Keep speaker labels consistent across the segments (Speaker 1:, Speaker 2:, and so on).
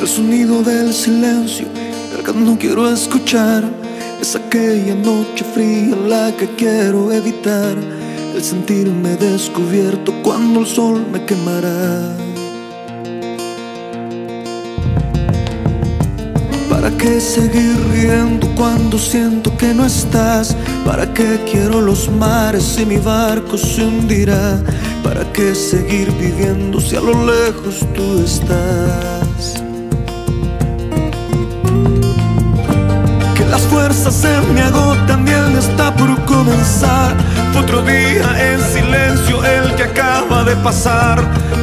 Speaker 1: El sonido del silencio, el que no quiero escuchar. Es aquella noche fría la que quiero evitar. El sentirme descubierto cuando el sol me quemará. ¿Para qué seguir riendo cuando siento que no estás? ¿Para qué quiero los mares si mi barco se hundirá? ¿Para qué seguir viviendo si a lo lejos tú estás? Que las fuerzas se me agotan y el día está por comenzar. Fue otro día en silencio el que acaba de pasar.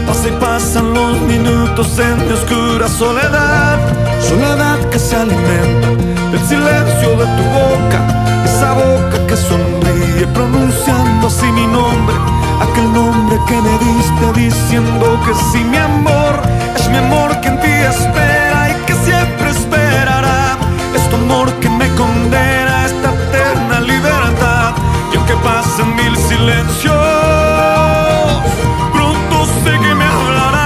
Speaker 1: Pasa y pasan los minutos en mi oscura soledad. Soledad que se alimenta del silencio de tu boca, esa boca que sonríe pronunciando así mi nombre, aquel nombre que me diste diciendo que sí, mi amor. Es mi amor que en ti espera y que siempre esperará. Es tu amor que me condena a esta eterna libertad. Y aunque pasen mil silencios, pronto sé que me hablará.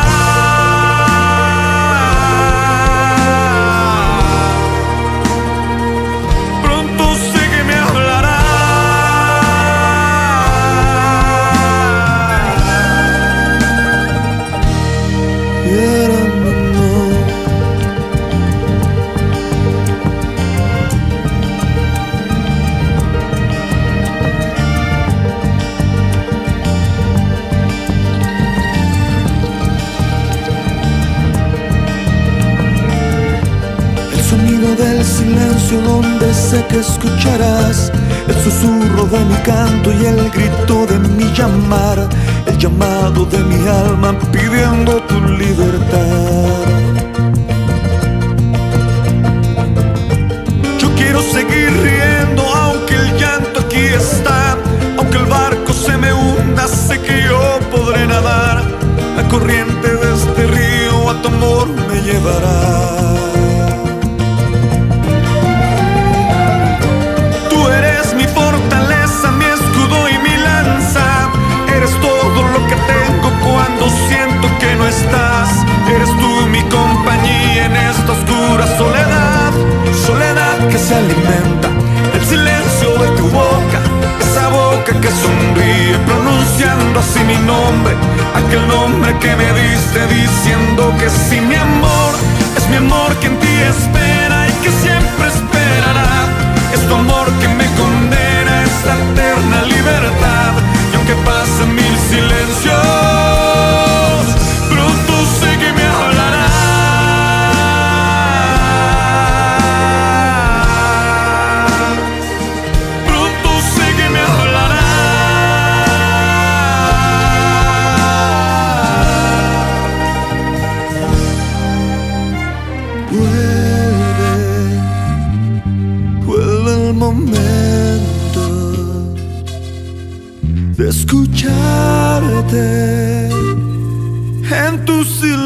Speaker 1: Del silencio donde sé que escucharás el susurro de mi canto y el grito de mi llamar, el llamado de mi alma pidiendo tu libertad. Yo quiero seguir riendo aunque el llanto aquí está, aunque el barco se me hunda, sé que yo podré nadar. La corriente de este río a tu amor me llevará. Eres tú mi compañía en esta oscura soledad. Soledad que se alimenta del silencio de tu boca, esa boca que sonríe pronunciando así mi nombre, aquel nombre que me diste diciendo que sí, mi amor. Es mi amor que en ti espera y que siempre esperará. Es tu amor que me condena a esta eterna libertad. Y aunque pasen mil silencios, vuelve el momento de escucharte en tu silencio.